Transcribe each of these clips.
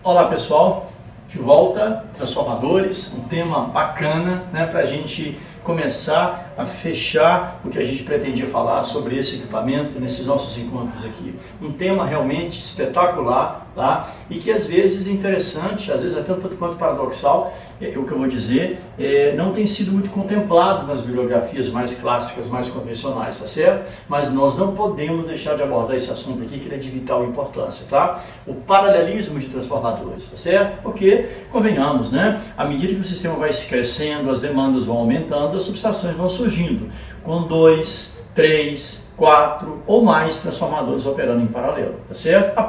Olá pessoal, de volta, transformadores, um tema bacana, né, para a gente começar a fechar o que a gente pretendia falar sobre esse equipamento nesses nossos encontros aqui. Um tema realmente espetacular, tá? E que às vezes é interessante, às vezes até tanto quanto paradoxal, o que eu vou dizer, não tem sido muito contemplado nas bibliografias mais clássicas, mais convencionais, tá certo? Mas nós não podemos deixar de abordar esse assunto aqui, que ele é de vital importância, tá? O paralelismo de transformadores, tá certo? Porque, convenhamos, né? À medida que o sistema vai crescendo, as demandas vão aumentando, as subestações vão surgindo, com 2, 3, 4 ou mais transformadores operando em paralelo, tá certo?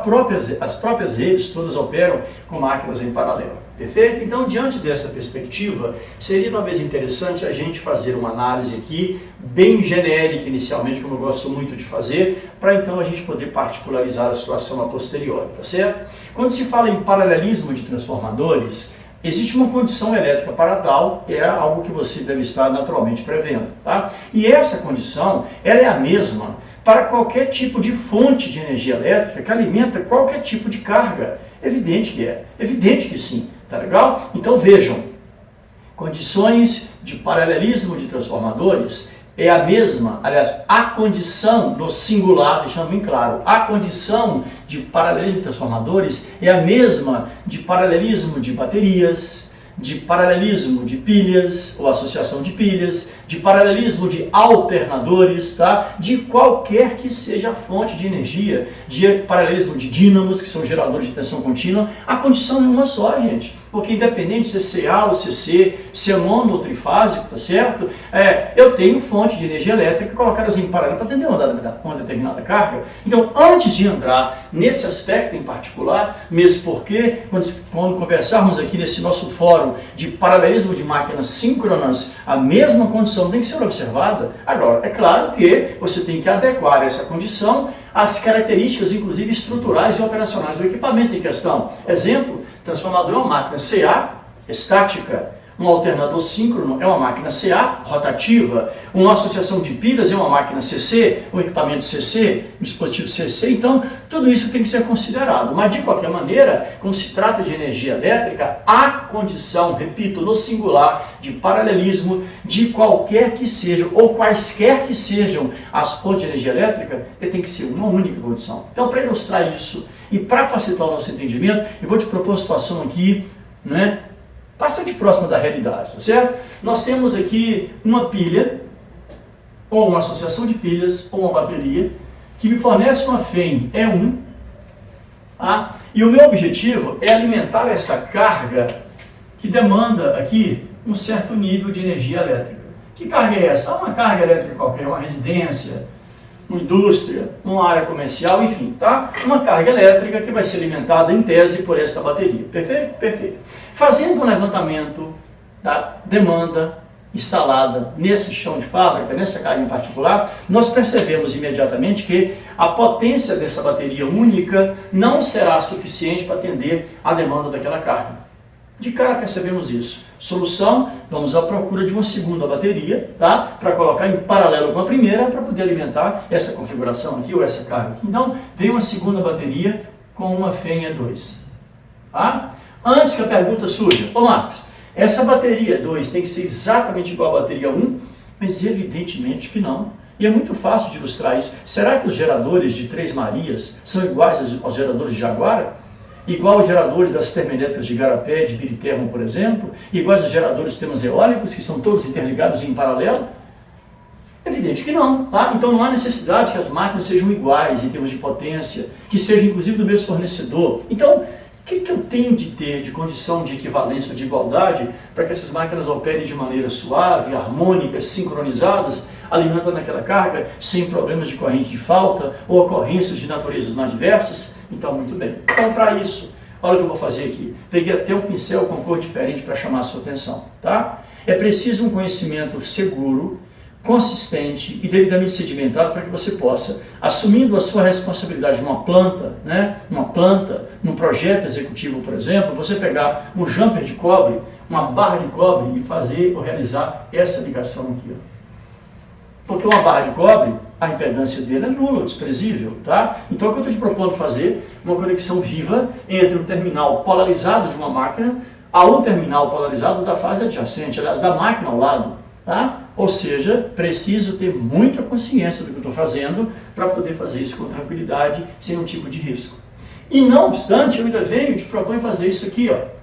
As próprias redes todas operam com máquinas em paralelo, perfeito? Então, diante dessa perspectiva, seria talvez interessante a gente fazer uma análise aqui, bem genérica inicialmente, como eu gosto muito de fazer, para então a gente poder particularizar a situação a posteriori, tá certo? Quando se fala em paralelismo de transformadores, existe uma condição elétrica para tal, é algo que você deve estar naturalmente prevendo, tá? E essa condição, ela é a mesma para qualquer tipo de fonte de energia elétrica que alimenta qualquer tipo de carga. Evidente que é, evidente que sim, tá legal? Então vejam, condições de paralelismo de transformadores é a mesma, aliás, a condição no singular, deixando bem claro, a condição de paralelismo de transformadores é a mesma de paralelismo de baterias, de paralelismo de pilhas, ou associação de pilhas, de paralelismo de alternadores, tá? De qualquer que seja a fonte de energia, de paralelismo de dínamos, que são geradores de tensão contínua, a condição é uma só, gente. Porque independente se é CA ou CC, se é mono ou trifásico, tá certo? Eu tenho fonte de energia elétrica colocadas em paralelo para atender uma determinada carga. Então, antes de entrar nesse aspecto em particular, mesmo porque, quando conversarmos aqui nesse nosso fórum de paralelismo de máquinas síncronas, a mesma condição tem que ser observada. Agora, é claro que você tem que adequar essa condição às características, inclusive estruturais e operacionais do equipamento em questão. Exemplo, transformador é uma máquina CA, estática. Um alternador síncrono é uma máquina CA, rotativa. Uma associação de pilhas é uma máquina CC, um equipamento CC, um dispositivo CC. Então, tudo isso tem que ser considerado. Mas, de qualquer maneira, quando se trata de energia elétrica, há condição, repito, no singular, de paralelismo de qualquer que seja, ou quaisquer que sejam as fontes de energia elétrica, tem que ser uma única condição. Então, para ilustrar isso e para facilitar o nosso entendimento, eu vou te propor uma situação aqui, né? Bastante próxima da realidade, tá certo? Nós temos aqui uma pilha, ou uma associação de pilhas, ou uma bateria, que me fornece uma FEM E1, tá? E o meu objetivo é alimentar essa carga que demanda aqui um certo nível de energia elétrica. Que carga é essa? Uma carga elétrica qualquer, uma residência, uma indústria, uma área comercial, enfim, tá? Uma carga elétrica que vai ser alimentada em tese por esta bateria, perfeito? Perfeito. Fazendo um levantamento da demanda instalada nesse chão de fábrica, nessa carga em particular, nós percebemos imediatamente que a potência dessa bateria única não será suficiente para atender a demanda daquela carga. De cara percebemos isso. Solução, vamos à procura de uma segunda bateria, tá? Para colocar em paralelo com a primeira, para poder alimentar essa configuração aqui, ou essa carga aqui. Então, vem uma segunda bateria com uma FEM E2. Tá? Antes que a pergunta surja, ô Marcos, essa bateria 2 tem que ser exatamente igual à bateria 1? Mas evidentemente que não. E é muito fácil de ilustrar isso. Será que os geradores de Três Marias são iguais aos geradores de Jaguara? Igual aos geradores das termoelétricas de Igarapé, de Biritermo, por exemplo, iguais aos geradores de sistemas eólicos, que são todos interligados em paralelo? Evidente que não, tá? Então não há necessidade que as máquinas sejam iguais em termos de potência, que sejam inclusive do mesmo fornecedor. Então, o que eu tenho de ter de condição de equivalência ou de igualdade para que essas máquinas operem de maneira suave, harmônica, sincronizadas, alimentando aquela carga sem problemas de corrente de falta ou ocorrências de naturezas mais diversas? Então, muito bem. Então, para isso, olha o que eu vou fazer aqui. Peguei até um pincel com cor diferente para chamar a sua atenção, tá? É preciso um conhecimento seguro, consistente e devidamente sedimentado para que você possa, assumindo a sua responsabilidade numa planta, né? Num projeto executivo, por exemplo, você pegar um jumper de cobre, uma barra de cobre e fazer ou realizar essa ligação aqui, ó. Porque uma barra de cobre, a impedância dele é nula, desprezível, tá? Então, o que eu estou te propondo fazer é uma conexão viva entre um terminal polarizado de uma máquina a um terminal polarizado da fase adjacente, aliás, da máquina ao lado, tá? Ou seja, preciso ter muita consciência do que eu estou fazendo para poder fazer isso com tranquilidade, sem nenhum tipo de risco. E não obstante, eu ainda venho e te proponho fazer isso aqui, ó.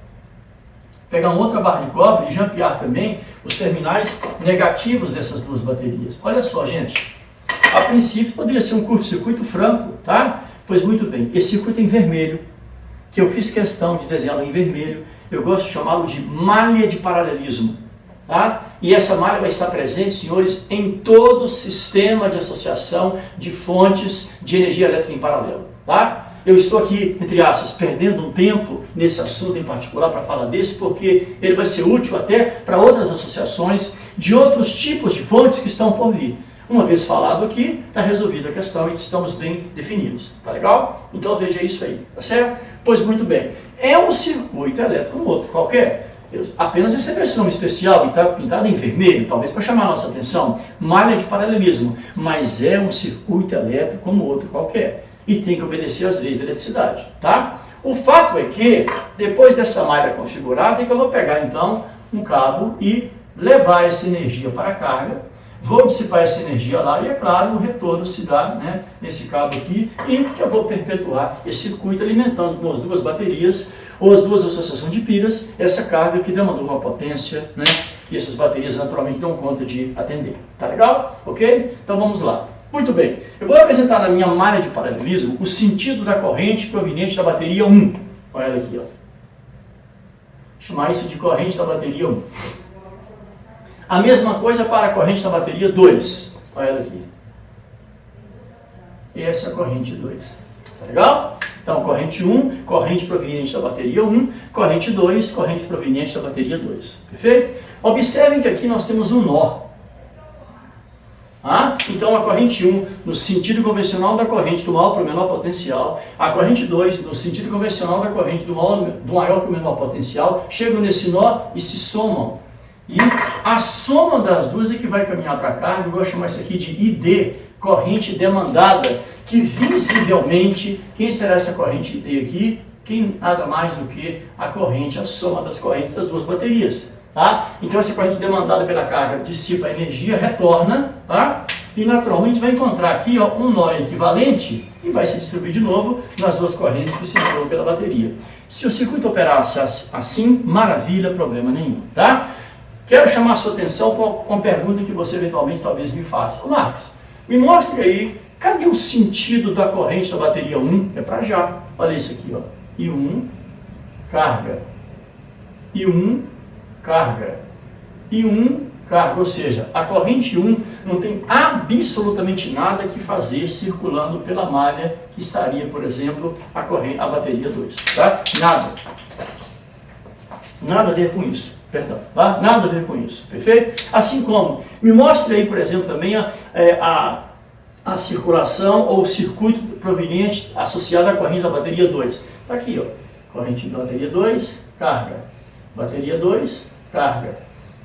Pegar uma outra barra de cobre e jampear também os terminais negativos dessas duas baterias. Olha só, gente. A princípio poderia ser um curto-circuito franco, tá? Pois muito bem, esse circuito é em vermelho, que eu fiz questão de desenhá-lo em vermelho. Eu gosto de chamá-lo de malha de paralelismo, tá? E essa malha vai estar presente, senhores, em todo o sistema de associação de fontes de energia elétrica em paralelo, tá? Eu estou aqui, entre aspas, perdendo um tempo nesse assunto em particular para falar desse, porque ele vai ser útil até para outras associações de outros tipos de fontes que estão por vir. Uma vez falado aqui, está resolvida a questão e estamos bem definidos. Tá legal? Então veja isso aí, tá certo? Pois muito bem. É um circuito elétrico como outro qualquer. Eu apenas recebi esse nome especial e está pintado em vermelho, talvez para chamar a nossa atenção. Malha de paralelismo. Mas é um circuito elétrico como outro qualquer. E tem que obedecer às leis da eletricidade, tá? O fato é que, depois dessa malha configurada, é que eu vou pegar então um cabo e levar essa energia para a carga, vou dissipar essa energia lá e, é claro, o retorno se dá, né, nesse cabo aqui e já vou perpetuar esse circuito alimentando com as duas baterias ou as duas associações de pilhas essa carga que demandou uma potência, né, que essas baterias naturalmente dão conta de atender. Tá legal? Ok? Então vamos lá. Muito bem, eu vou apresentar na minha malha de paralelismo o sentido da corrente proveniente da bateria 1. Olha ela aqui, ó. Vou chamar isso de corrente da bateria 1. A mesma coisa para a corrente da bateria 2. Olha ela aqui. Essa é a corrente 2. Tá legal? Então, corrente 1, corrente proveniente da bateria 1, corrente 2, corrente proveniente da bateria 2. Perfeito? Observem que aqui nós temos um nó. Então a corrente 1 no sentido convencional da corrente do maior para o menor potencial, a corrente 2 no sentido convencional da corrente do maior para o menor potencial, chegam nesse nó e se somam. E a soma das duas é que vai caminhar para a carga. Eu vou chamar isso aqui de ID, corrente demandada, que visivelmente, quem será essa corrente ID aqui? Quem nada mais do que a corrente, a soma das correntes das duas baterias. Tá? Então essa corrente demandada pela carga dissipa a energia, retorna, tá? E naturalmente vai encontrar aqui, ó, um nó equivalente e vai se distribuir de novo nas duas correntes que circulam pela bateria. Se o circuito operasse assim, maravilha, problema nenhum. Tá? Quero chamar a sua atenção para uma pergunta que você eventualmente talvez me faça. Ô Marcos, me mostre aí, cadê o sentido da corrente da bateria 1? É para já. Olha isso aqui, ó. I1, carga. I1, carga. I1, carga. Ou seja, a corrente 1 não tem absolutamente nada que fazer circulando pela malha que estaria, por exemplo, a bateria 2. Tá? Nada. Nada a ver com isso. Perdão, tá? Nada a ver com isso, perfeito? Assim como, me mostre aí, por exemplo, também a circulação ou o circuito proveniente associado à corrente da bateria 2. Está aqui, ó, corrente da bateria 2, carga. Bateria 2, carga.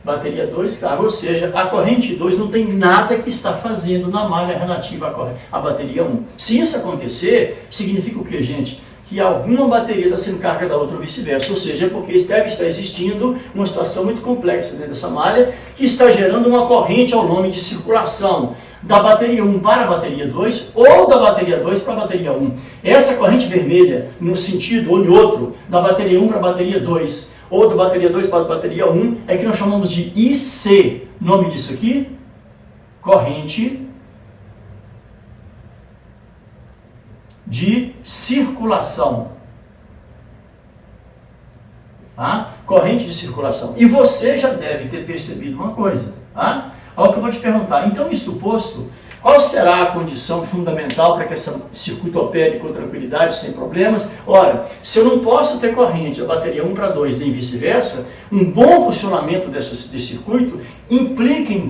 Bateria 2, carga. Ou seja, a corrente 2 não tem nada que está fazendo na malha relativa à bateria 1. Se isso acontecer, significa o que, gente? Que alguma bateria está sendo carga da outra ou vice-versa, ou seja, é porque deve estar existindo uma situação muito complexa dentro dessa malha que está gerando uma corrente ao nome de circulação da bateria 1 para a bateria 2 ou da bateria 2 para a bateria 1. Essa corrente vermelha, num sentido ou em outro, da bateria 1 para a bateria 2 ou da bateria 2 para a bateria 1, é que nós chamamos de IC. Nome disso aqui? Corrente de circulação. Tá? Corrente de circulação. E você já deve ter percebido uma coisa. Tá? Olha o que eu vou te perguntar. Então, isso posto, qual será a condição fundamental para que esse circuito opere com tranquilidade, sem problemas? Ora, se eu não posso ter corrente da bateria 1 para 2, nem vice-versa, um bom funcionamento desse circuito implica em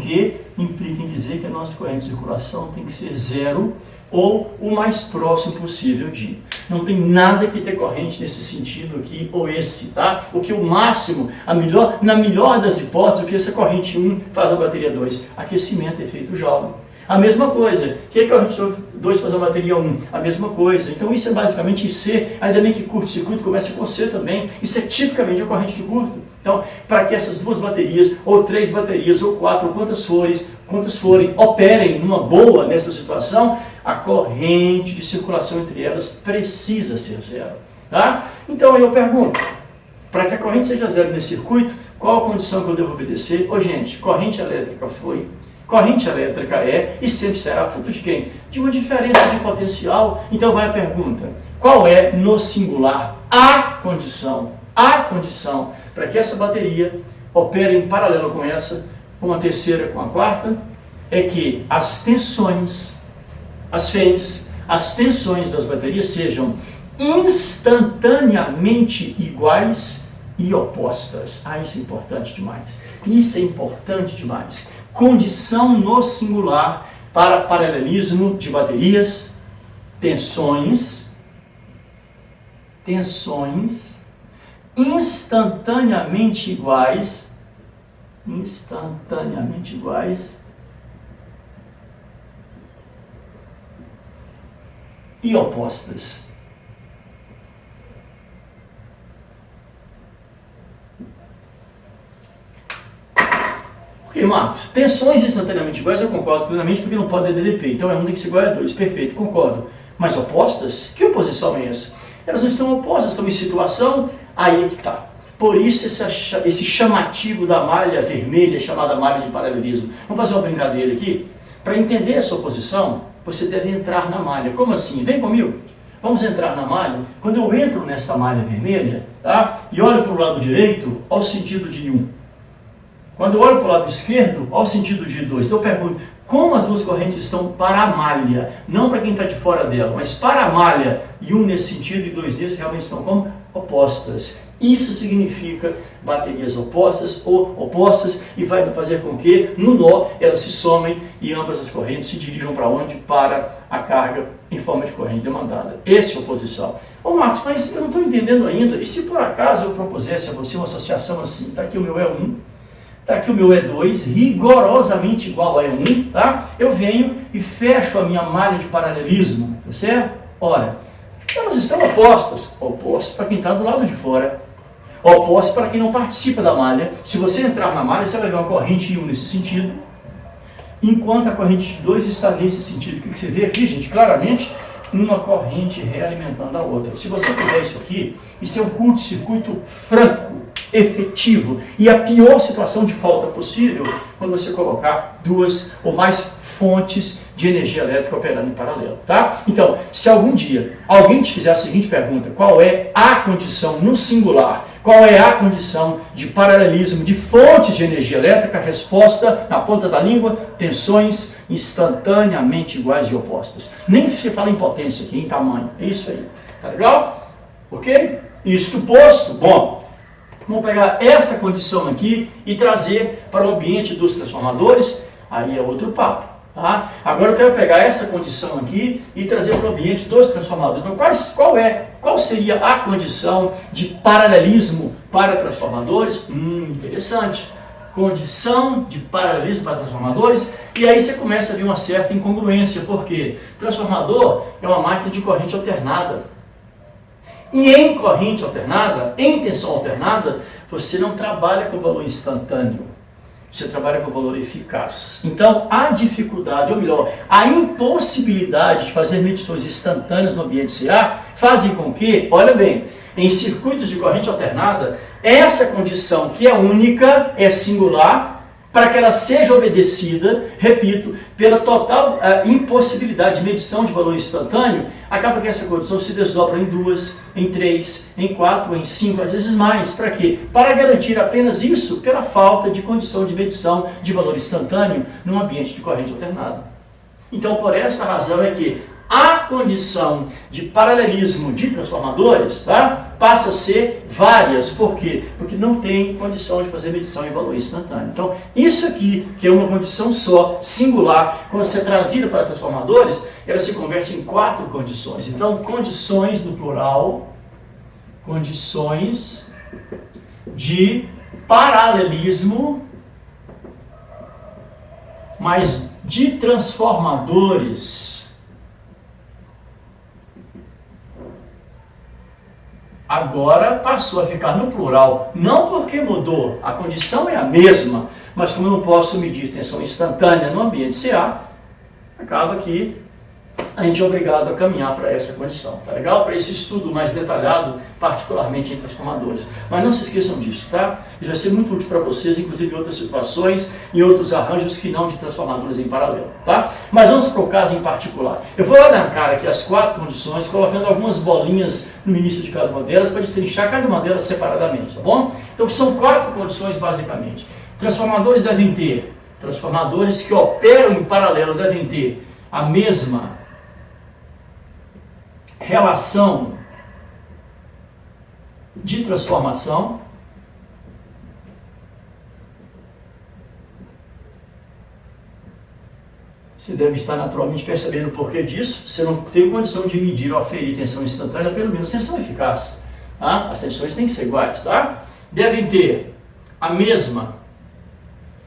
dizer que a nossa corrente de circulação tem que ser zero ou o mais próximo possível de. Não tem nada que ter corrente nesse sentido aqui ou esse, tá? O que o máximo, na melhor das hipóteses, o que essa corrente 1 faz a bateria 2? Aquecimento, efeito Joule. A mesma coisa. O que a corrente 2 faz a bateria 1? A mesma coisa. Então isso é basicamente em C, ainda bem que curto-circuito começa com C também. Isso é tipicamente a corrente de curto. Então, para que essas duas baterias, ou 3 baterias, ou 4, ou quantas forem, operem numa boa nessa situação, a corrente de circulação entre elas precisa ser zero. Tá? Então aí eu pergunto, para que a corrente seja zero nesse circuito, qual a condição que eu devo obedecer? Ô gente, corrente elétrica foi, corrente elétrica é e sempre será fruto de quem? De uma diferença de potencial. Então vai a pergunta, qual é no singular a condição para que essa bateria opere em paralelo com essa, com a terceira, com a quarta? É que as tensões, as tensões das baterias sejam instantaneamente iguais e opostas. Isso é importante demais. Isso é importante demais. Condição no singular para paralelismo de baterias, tensões instantaneamente iguais e opostas. Ok, Marcos? Tensões instantaneamente iguais eu concordo plenamente porque não pode ter DDP. Então E1 tem que ser igual a E2. Perfeito, concordo. Mas opostas? Que oposição é essa? Elas não estão opostas, estão em situação, aí é que está. Por isso esse chamativo da malha vermelha, chamada malha de paralelismo. Vamos fazer uma brincadeira aqui? Para entender essa oposição, você deve entrar na malha. Como assim? Vem comigo. Vamos entrar na malha. Quando eu entro nessa malha vermelha, tá? E olho para o lado direito, ao sentido de 1. Quando eu olho para o lado esquerdo, ao sentido de 2. Então eu pergunto, como as duas correntes estão para a malha? Não para quem está de fora dela, mas para a malha. E 1 nesse sentido e 2 nesse realmente estão como opostas. Isso significa baterias opostas ou opostas e vai fazer com que, no nó, elas se somem e ambas as correntes se dirijam para onde? Para a carga em forma de corrente demandada. Essa é a oposição. Ô Marcos, mas eu não estou entendendo ainda. E se por acaso eu propusesse a você uma associação assim? Está aqui o meu E1, está aqui o meu E2, rigorosamente igual a E1, tá? Eu venho e fecho a minha malha de paralelismo, tá certo? Ora, elas estão opostas para quem está do lado de fora, opostas para quem não participa da malha. Se você entrar na malha, você vai ver uma corrente 1 nesse sentido, enquanto a corrente 2 está nesse sentido. O que você vê aqui, gente? Claramente, uma corrente realimentando a outra. Se você fizer isso aqui, isso é um curto-circuito franco, efetivo, e a pior situação de falta possível quando você colocar duas ou mais fontes de energia elétrica operando em paralelo, tá? Então, se algum dia alguém te fizer a seguinte pergunta, qual é a condição no singular, qual é a condição de paralelismo de fontes de energia elétrica, a resposta na ponta da língua, tensões instantaneamente iguais e opostas. Nem se fala em potência aqui, em tamanho, é isso aí, tá legal? Ok? Isto posto, bom, vamos pegar esta condição aqui e trazer para o ambiente dos transformadores, aí é outro papo. Tá? Agora eu quero pegar essa condição aqui e trazer para o ambiente dos transformadores. Então, qual seria a condição de paralelismo para transformadores? Interessante. Condição de paralelismo para transformadores. E aí você começa a ver uma certa incongruência. Por quê? Transformador é uma máquina de corrente alternada. E em corrente alternada, em tensão alternada, você não trabalha com valor instantâneo. Você trabalha com valor eficaz. Então, a dificuldade, ou melhor, a impossibilidade de fazer medições instantâneas no ambiente CA fazem com que, olha bem, em circuitos de corrente alternada, essa condição que é única, é singular, para que ela seja obedecida, repito, pela total impossibilidade de medição de valor instantâneo, acaba que essa condição se desdobra em 2, em 3, em 4, em 5, às vezes mais. Para quê? Para garantir apenas isso pela falta de condição de medição de valor instantâneo num ambiente de corrente alternada. Então, por essa razão é que a condição de paralelismo de transformadores, tá, passa a ser várias. Por quê? Porque não tem condição de fazer medição em valor instantâneo. Então, isso aqui, que é uma condição só, singular, quando você trazida para transformadores, ela se converte em 4 condições. Então, condições no plural, condições de paralelismo, mas de transformadores. Agora passou a ficar no plural, não porque mudou, a condição é a mesma, mas como eu não posso medir tensão instantânea no ambiente CA, acaba que a gente é obrigado a caminhar para essa condição, tá legal? Para esse estudo mais detalhado, particularmente em transformadores. Mas não se esqueçam disso, tá? Isso vai ser muito útil para vocês, inclusive em outras situações, em outros arranjos que não de transformadores em paralelo, tá? Mas vamos para o caso em particular. Eu vou elencar aqui as 4 condições, colocando algumas bolinhas no início de cada uma delas, para destrinchar cada uma delas separadamente, tá bom? Então são 4 condições basicamente. Transformadores devem ter, transformadores que operam em paralelo devem ter a mesma relação de transformação, você deve estar naturalmente percebendo o porquê disso. Você não tem condição de medir ou aferir tensão instantânea, pelo menos tensão eficaz, tá? As tensões têm que ser iguais, tá? Devem ter a mesma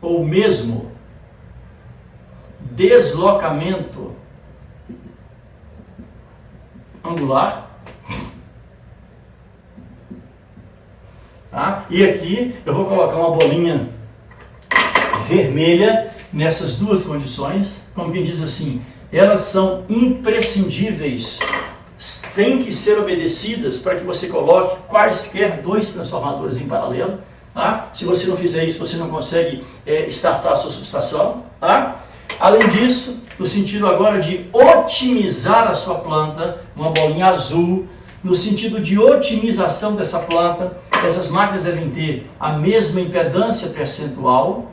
ou mesmo deslocamento angular, tá? E aqui eu vou colocar uma bolinha vermelha nessas 2 condições, como quem diz assim, elas são imprescindíveis, têm que ser obedecidas para que você coloque quaisquer 2 transformadores em paralelo, tá? Se você não fizer isso, você não consegue startar a sua subestação, tá? Além disso, no sentido agora de otimizar a sua planta, uma bolinha azul, no sentido de otimização dessa planta, essas máquinas devem ter a mesma impedância percentual.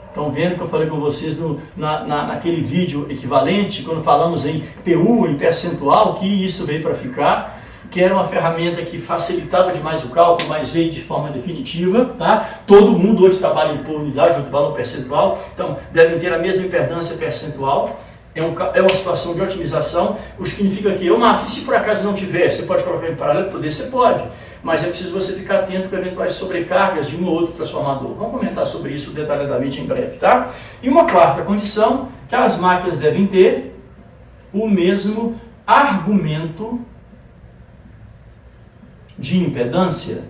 Estão vendo que eu falei com vocês naquele vídeo equivalente, quando falamos em PU, em percentual, que isso veio para ficar, que era uma ferramenta que facilitava demais o cálculo, mas veio de forma definitiva, tá? Todo mundo hoje trabalha por unidade, outro valor percentual, então devem ter a mesma impedância percentual. É uma situação de otimização, o que significa que, Marcos, e se por acaso não tiver, você pode colocar em paralelo? Poder, você pode, mas é preciso você ficar atento com eventuais sobrecargas de um ou outro transformador. Vamos comentar sobre isso detalhadamente em breve, tá? E uma 4ª condição, que as máquinas devem ter o mesmo argumento de impedância.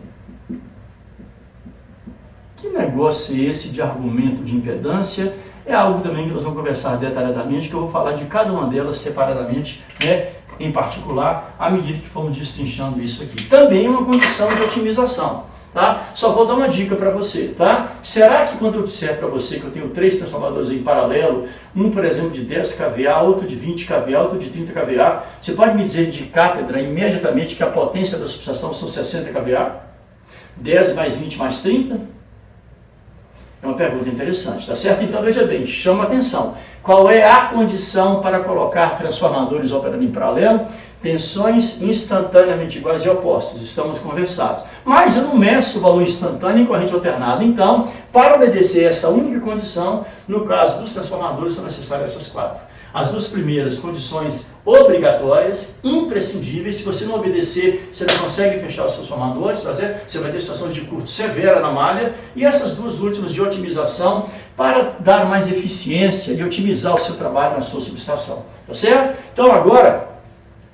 Que negócio é esse de argumento de impedância? É algo também que nós vamos conversar detalhadamente, que eu vou falar de cada uma delas separadamente, né, em particular, à medida que formos destrinchando isso aqui. Também uma condição de otimização, tá? Só vou dar uma dica para você, tá? Será que quando eu disser para você que eu tenho 3 transformadores em paralelo, um, por exemplo, de 10 kVA, outro de 20 kVA, outro de 30 kVA, você pode me dizer de cátedra imediatamente que a potência da subestação são 60 kVA? 10 mais 20 mais 30? É uma pergunta interessante, tá certo? Então veja bem, chama atenção. Qual é a condição para colocar transformadores operando em paralelo? Tensões instantaneamente iguais e opostas, estamos conversados. Mas eu não meço o valor instantâneo em corrente alternada, então, para obedecer essa única condição, no caso dos transformadores são necessárias essas 4. As 2 primeiras condições obrigatórias, imprescindíveis, se você não obedecer, você não consegue fechar os transformadores, tá certo? Você vai ter situações de curto severa na malha, e essas 2 últimas de otimização, para dar mais eficiência e otimizar o seu trabalho na sua subestação, tá certo? Então agora,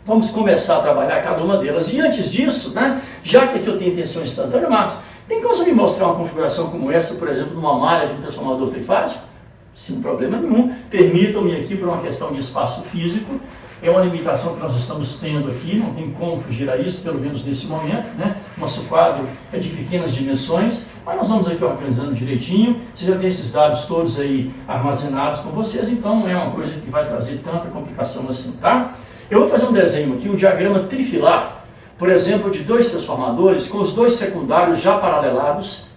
vamos começar a trabalhar cada uma delas. E antes disso, né, já que aqui eu tenho tensão instantânea, Marcos, tem como você me mostrar uma configuração como essa, por exemplo, numa malha de um transformador trifásico? Sem problema nenhum. Permitam-me aqui, por uma questão de espaço físico, é uma limitação que nós estamos tendo aqui, não tem como fugir a isso, pelo menos nesse momento, né? Nosso quadro é de pequenas dimensões, mas nós vamos aqui organizando direitinho. Você já tem esses dados todos aí armazenados com vocês, então não é uma coisa que vai trazer tanta complicação assim, tá? Eu vou fazer um desenho aqui, um diagrama trifilar, por exemplo, de 2 transformadores com os 2 secundários já paralelados,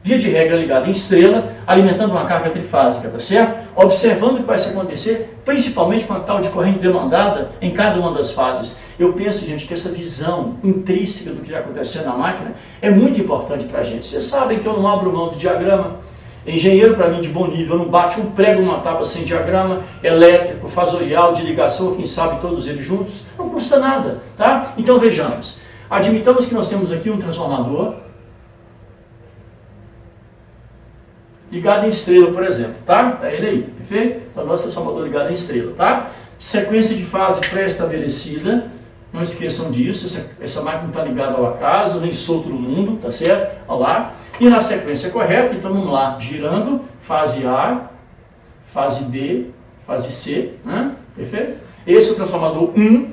via de regra ligada em estrela, alimentando uma carga trifásica, tá certo? Observando o que vai se acontecer, principalmente com a tal de corrente demandada em cada uma das fases. Eu penso, gente, que essa visão intrínseca do que está acontecendo na máquina é muito importante para a gente. Vocês sabem que eu não abro mão do diagrama. Engenheiro, para mim, de bom nível, não bate um prego numa tábua sem diagrama, elétrico, fasorial, de ligação, quem sabe todos eles juntos, não custa nada, tá? Então vejamos, admitamos que nós temos aqui um transformador ligado em estrela, por exemplo, tá? É ele aí, perfeito? Então, nosso transformador ligado em estrela, tá? Sequência de fase pré-estabelecida, não esqueçam disso, essa máquina não está ligada ao acaso, nem solto no mundo, tá certo? Olha lá. E na sequência correta, então vamos lá, girando, fase A, fase B, fase C, né? Perfeito? Esse é o transformador 1.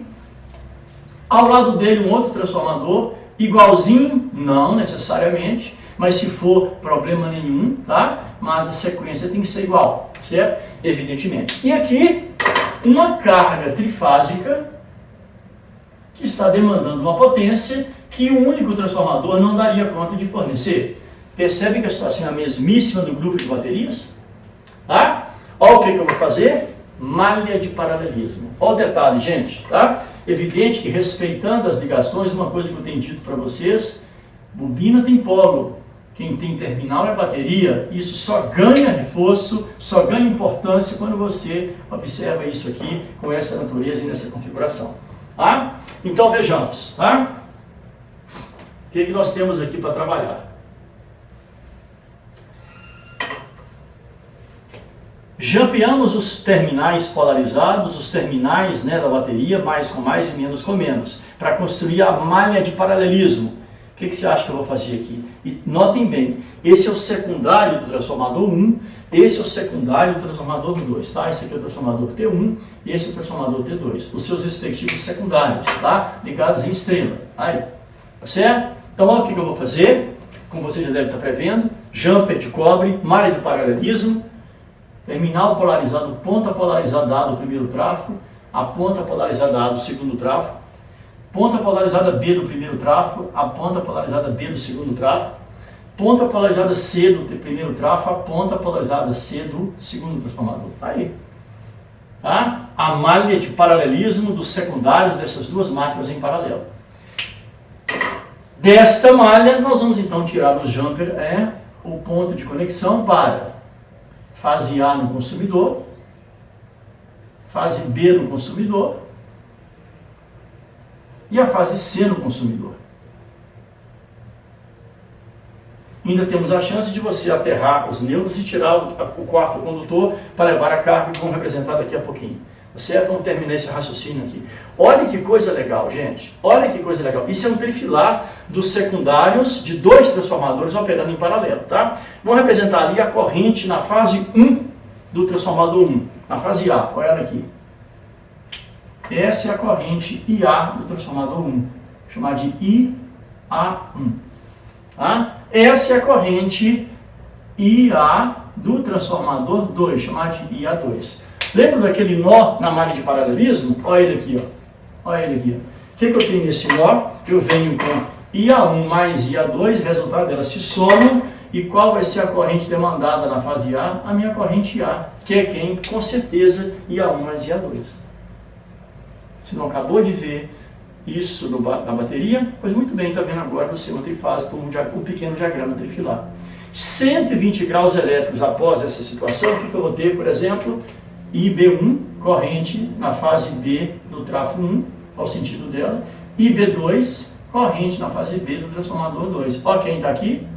Ao lado dele um outro transformador, igualzinho, não necessariamente, mas se for, problema nenhum, tá? Mas a sequência tem que ser igual, certo? Evidentemente. E aqui, uma carga trifásica que está demandando uma potência que um único transformador não daria conta de fornecer. Percebem que a situação é a mesmíssima do grupo de baterias? Tá? Olha o que eu vou fazer. Malha de paralelismo. Olha o detalhe, gente. Tá? Evidente que, respeitando as ligações, uma coisa que eu tenho dito para vocês, bobina tem polo. Quem tem terminal é bateria. Isso só ganha reforço, só ganha importância quando você observa isso aqui com essa natureza e nessa configuração. Tá? Então vejamos. Tá? O que nós temos aqui para trabalhar? Jampeamos os terminais polarizados, os terminais, né, da bateria, mais com mais e menos com menos, para construir a malha de paralelismo. O que você acha que eu vou fazer aqui? E notem bem, esse é o secundário do transformador 1, esse é o secundário do transformador 2, tá? Esse aqui é o transformador T1 e esse é o transformador T2, os seus respectivos secundários, tá? Ligados em estrela. Aí, tá certo? Então, olha o que eu vou fazer, como você já deve estar prevendo, jumper de cobre, malha de paralelismo, terminal polarizado, ponta polarizada A do primeiro tráfego, a ponta polarizada A do segundo tráfego, ponta polarizada B do primeiro tráfego, a ponta polarizada B do segundo tráfego, ponta polarizada C do primeiro tráfego, a ponta polarizada C do segundo transformador. Tá aí. Tá? A malha de paralelismo dos secundários dessas duas máquinas em paralelo. Desta malha, nós vamos então tirar do jumper o ponto de conexão para fase A no consumidor, fase B no consumidor e a fase C no consumidor. Ainda temos a chance de você aterrar os nêutrons e tirar o quarto condutor para levar a carga que vamos representar daqui a pouquinho. Certo? Vamos terminar esse raciocínio aqui. Olha que coisa legal, gente. Olha que coisa legal. Isso é um trifilar dos secundários de dois transformadores operando em paralelo, tá? Vamos representar ali a corrente na fase 1 do transformador 1. Na fase A, olha ela aqui. Essa é a corrente IA do transformador 1. Vou chamar de IA1. Tá? Essa é a corrente IA do transformador 2, chamar de IA2. Lembra daquele nó na malha de paralelismo? Olha ele aqui, ó. Olha ele aqui, ó. O que eu tenho nesse nó? Eu venho com IA1 mais IA2, resultado delas se somam. E qual vai ser a corrente demandada na fase A? A minha corrente A, que é quem? Com certeza, IA1 mais IA2. Você não acabou de ver isso na bateria? Pois muito bem, está vendo agora no seu trifásico um pequeno diagrama trifilar. 120 graus elétricos após essa situação, o que eu vou ter, por exemplo? IB1, corrente na fase B do tráfego 1, ao sentido dela, IB2, corrente na fase B do transformador 2. Olha quem está aqui,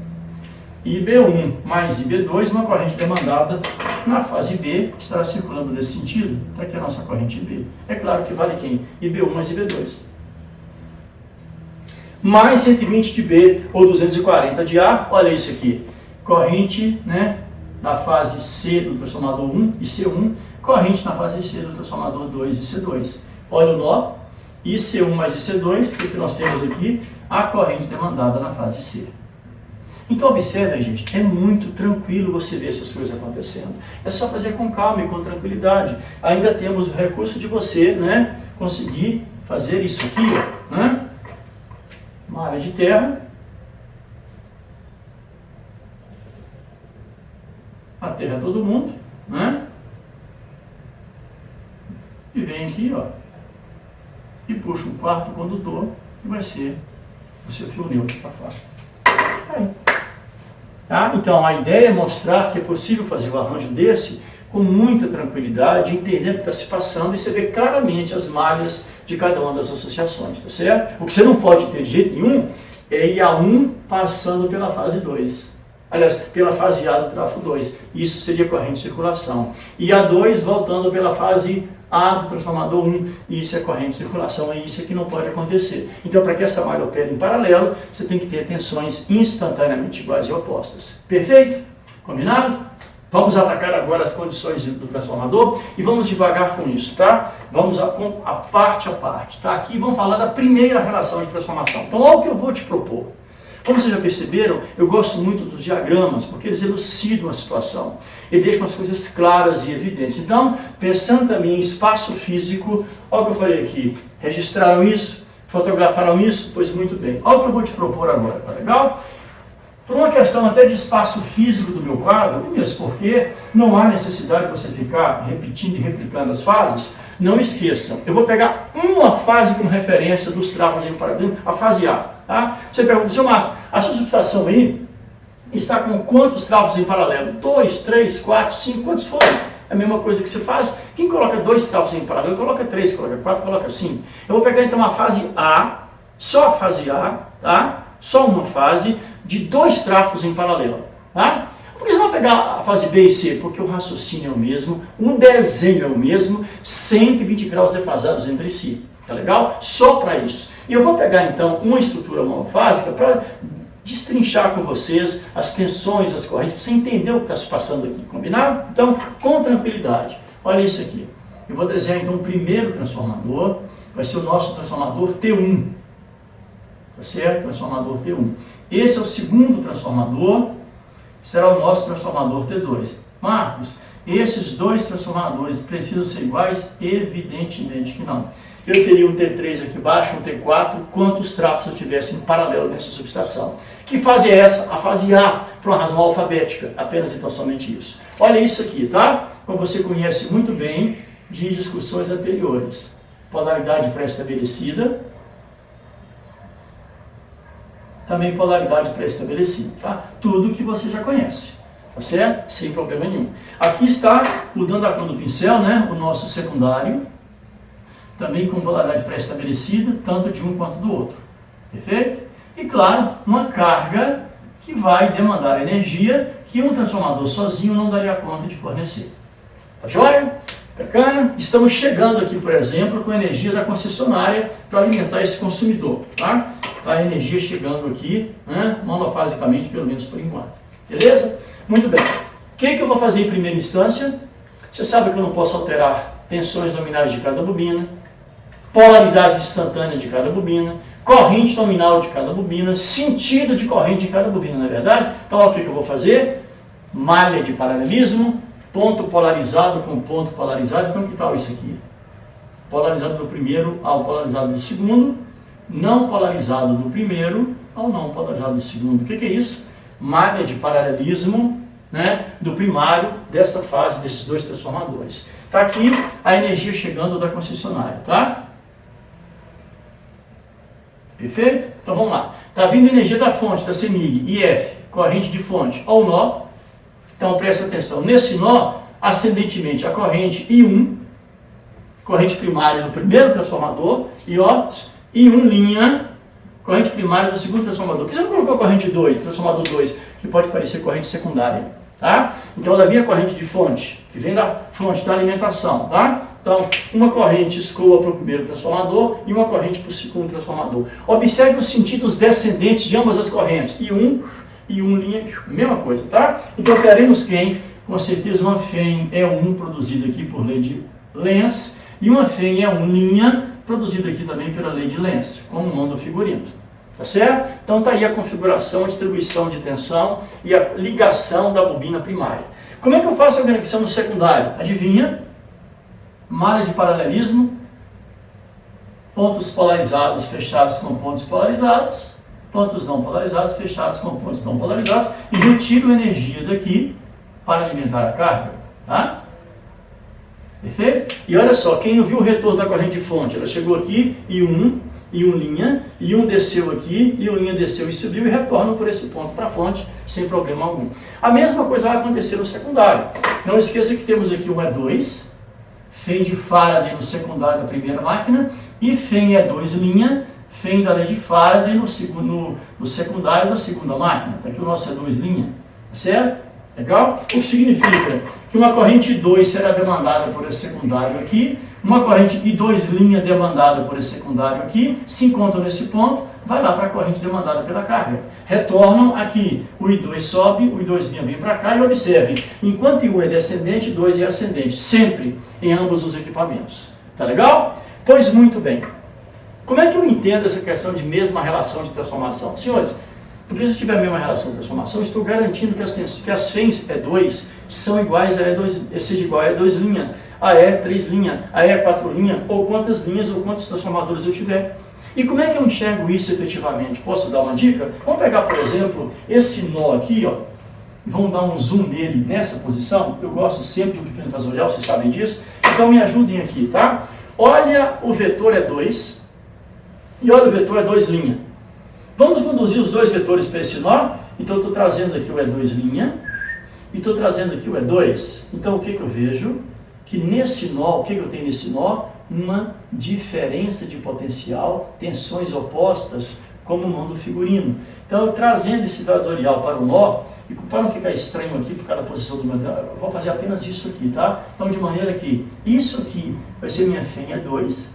IB1 mais IB2, uma corrente demandada na fase B, que estará circulando nesse sentido. Está aqui a nossa corrente B. É claro que vale quem? IB1 mais IB2. Mais 120 de B, ou 240 de A, olha isso aqui, corrente, né, na fase C do transformador 1 e C1, corrente na fase C do transformador 2 e C2. Olha o nó, IC1 mais IC2, que nós temos aqui, a corrente demandada na fase C. Então observem, gente, é muito tranquilo você ver essas coisas acontecendo. É só fazer com calma e com tranquilidade. Ainda temos o recurso de você, né, conseguir fazer isso aqui, né? Uma área de terra. aterra todo mundo, né? E vem aqui, ó, e puxa um quarto condutor, que vai ser o seu fio neutro para fora. Tá aí. Tá? Então, a ideia é mostrar que é possível fazer um arranjo desse com muita tranquilidade, entendendo o que está se passando, e você vê claramente as malhas de cada uma das associações, tá certo? O que você não pode ter de jeito nenhum é ir a 1 passando pela fase 2. Aliás, pela fase A do trafo 2. Isso seria corrente de circulação. E a 2 voltando pela fase A do transformador 1. Isso é corrente de circulação. E isso é que não pode acontecer. Então, para que essa malha opere em paralelo, você tem que ter tensões instantaneamente iguais e opostas. Perfeito? Combinado? Vamos atacar agora as condições do transformador e vamos devagar com isso, tá? Vamos a parte, tá? Aqui vamos falar da primeira relação de transformação. Então, olha o que eu vou te propor. Como vocês já perceberam, eu gosto muito dos diagramas, porque eles elucidam a situação. Eles deixam as coisas claras e evidentes. Então, pensando também em espaço físico, olha o que eu falei aqui. Registraram isso? Fotografaram isso? Pois muito bem. Olha o que eu vou te propor agora, tá legal? Por uma questão até de espaço físico do meu quadro, mesmo porque não há necessidade de você ficar repetindo e replicando as fases, não esqueçam, eu vou pegar uma fase como referência dos travos em paralelo, a fase A. Tá? Você pergunta, seu Marcos, a sua subestação aí está com quantos travos em paralelo? 2, 3, 4, 5, quantos forem? É a mesma coisa que você faz. Quem coloca 2 travos em paralelo, coloca 3, coloca 4, coloca 5. Eu vou pegar então a fase A, só a fase A, tá? Só uma fase de 2 trafos em paralelo. Tá? Por que você vai pegar a fase B e C? Porque o raciocínio é o mesmo, o desenho é o mesmo, 120 graus defasados entre si. Tá legal? Só para isso. E eu vou pegar então uma estrutura monofásica para destrinchar com vocês as tensões, as correntes, para você entender o que está se passando aqui, combinado? Então, com tranquilidade. Olha isso aqui. Eu vou desenhar então o primeiro transformador, vai ser o nosso transformador T1. Tá certo? Transformador T1. Esse é o segundo transformador, será o nosso transformador T2. Marcos, esses 2 transformadores precisam ser iguais? Evidentemente que não. Eu teria um T3 aqui embaixo, um T4, quantos trafos eu tivesse em paralelo nessa subestação. Que fase é essa? A fase A, por uma razão alfabética, apenas então somente isso. Olha isso aqui, tá? Como você conhece muito bem de discussões anteriores. Polaridade pré-estabelecida, também polaridade pré-estabelecida, tá? Tudo que você já conhece, tá certo? Sem problema nenhum. Aqui está, mudando a cor do pincel, né? O nosso secundário, também com polaridade pré-estabelecida, tanto de um quanto do outro. Perfeito? E claro, uma carga que vai demandar energia que um transformador sozinho não daria conta de fornecer. Tá joia? Bacana? Estamos chegando aqui, por exemplo, com a energia da concessionária para alimentar esse consumidor. Tá? A energia chegando aqui, né, monofasicamente, pelo menos por enquanto. Beleza? Muito bem. O que eu vou fazer em primeira instância? Você sabe que eu não posso alterar tensões nominais de cada bobina, polaridade instantânea de cada bobina, corrente nominal de cada bobina, sentido de corrente de cada bobina, não é verdade? Então, olha o que eu vou fazer? Malha de paralelismo, ponto polarizado com ponto polarizado. Então, que tal isso aqui? Polarizado do primeiro ao polarizado do segundo, não polarizado do primeiro ao não polarizado do segundo. O que é isso? Malha de paralelismo, né, do primário desta fase, desses 2 transformadores. Está aqui a energia chegando da concessionária, tá? Perfeito? Então vamos lá. Está vindo energia da fonte, da CEMIG, IF, corrente de fonte, ao nó. Então presta atenção. Nesse nó, ascendentemente, a corrente I1, corrente primária do primeiro transformador, e ó, I1 linha, corrente primária do segundo transformador. Por que você não colocou a corrente 2, transformador 2, que pode parecer corrente secundária? Tá? Então ela vinha a corrente de fonte, que vem da fonte da alimentação. Tá? Então, uma corrente escoa para o primeiro transformador e uma corrente para o segundo transformador. Observe os sentidos descendentes de ambas as correntes. I1 linha, mesma coisa. Tá? Então teremos quem? Com certeza uma FEM E1 produzida aqui por lei de Lenz e uma FEM E1 linha produzida aqui também pela lei de Lenz, como manda o figurino. Tá certo? Então está aí a configuração, a distribuição de tensão e a ligação da bobina primária. Como é que eu faço a conexão no secundário? Adivinha? Malha de paralelismo, pontos polarizados fechados com pontos polarizados, pontos não polarizados fechados com pontos não polarizados, e retiro energia daqui para alimentar a carga. Tá? Perfeito? E olha só, quem não viu o retorno da corrente de fonte, ela chegou aqui, I1 linha, I1 desceu aqui, I1 linha desceu e subiu e retorna por esse ponto para a fonte, sem problema algum. A mesma coisa vai acontecer no secundário. Não esqueça que temos aqui um E2, FEM de Faraday no secundário da primeira máquina, e FEM E2 linha, FEM da lei de Faraday no secundário da segunda máquina. Está aqui o nosso E2 linha, certo? Legal? O que significa que uma corrente I2 será demandada por esse secundário aqui, uma corrente I2' demandada por esse secundário aqui, se encontram nesse ponto, vai lá para a corrente demandada pela carga. Retornam aqui, o I2 sobe, o I2' vem para cá e observe, enquanto I1 é descendente, I2 é ascendente, sempre em ambos os equipamentos. Tá legal? Pois muito bem. Como é que eu entendo essa questão de mesma relação de transformação? Senhores, porque se eu tiver a mesma relação de transformação, estou garantindo que as FEMs E2 são iguais a E2, seja igual a E2 linha, a E3 linha, a E4 linha, ou quantas linhas ou quantos transformadores eu tiver. E como é que eu enxergo isso efetivamente? Posso dar uma dica? Vamos pegar, por exemplo, esse nó aqui, ó, e vamos dar um zoom nele nessa posição. Eu gosto sempre de um pequeno fasorial, vocês sabem disso. Então me ajudem aqui, tá? Olha o vetor E2 e olha o vetor E2 linha. Vamos conduzir os dois vetores para esse nó. Então eu estou trazendo aqui o E2 linha e estou trazendo aqui o E2. Então o que eu vejo? Que nesse nó, o que eu tenho nesse nó? Uma diferença de potencial, tensões opostas, como no nó do figurino. Então eu trazendo esse fasorial para o nó, e para não ficar estranho aqui por causa da posição do meu, eu vou fazer apenas isso aqui, tá? Então de maneira que isso aqui vai ser minha FEM E2.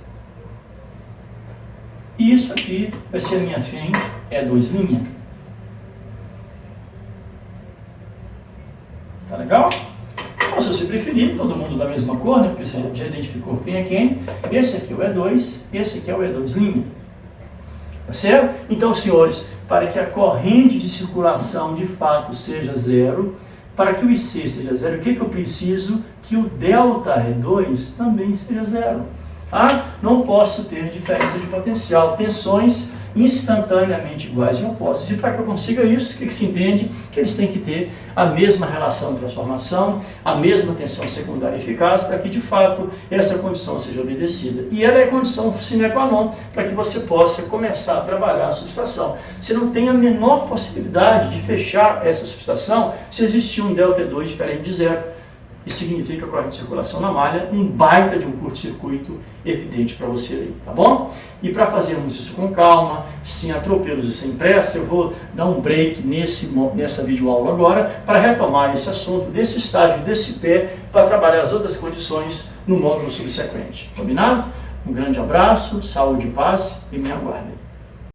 E isso aqui vai ser a minha FEM E2 linha. Tá legal? Ou se você preferir, todo mundo da mesma cor, né? Porque você já identificou quem é quem. Esse aqui é o E2, esse aqui é o E2 linha. Tá certo? Então, senhores, para que a corrente de circulação de fato seja zero, para que o IC seja zero, o que eu preciso? Que o delta E2 também seja zero. Tá? Não posso ter diferença de potencial, tensões instantaneamente iguais e opostas. E para que eu consiga isso, o que se entende? Que eles têm que ter a mesma relação de transformação, a mesma tensão secundária eficaz, para que de fato essa condição seja obedecida. E ela é a condição sine qua non para que você possa começar a trabalhar a subestação. Você não tem a menor possibilidade de fechar essa subestação se existir um ΔT2 diferente de zero. Isso significa corrente de circulação na malha, um baita de um curto-circuito evidente para você aí, tá bom? E para fazermos isso com calma, sem atropelos e sem pressa, eu vou dar um break nessa videoaula agora para retomar esse assunto, desse estágio, desse pé, para trabalhar as outras condições no módulo subsequente. Combinado? Um grande abraço, saúde e paz e me aguardem.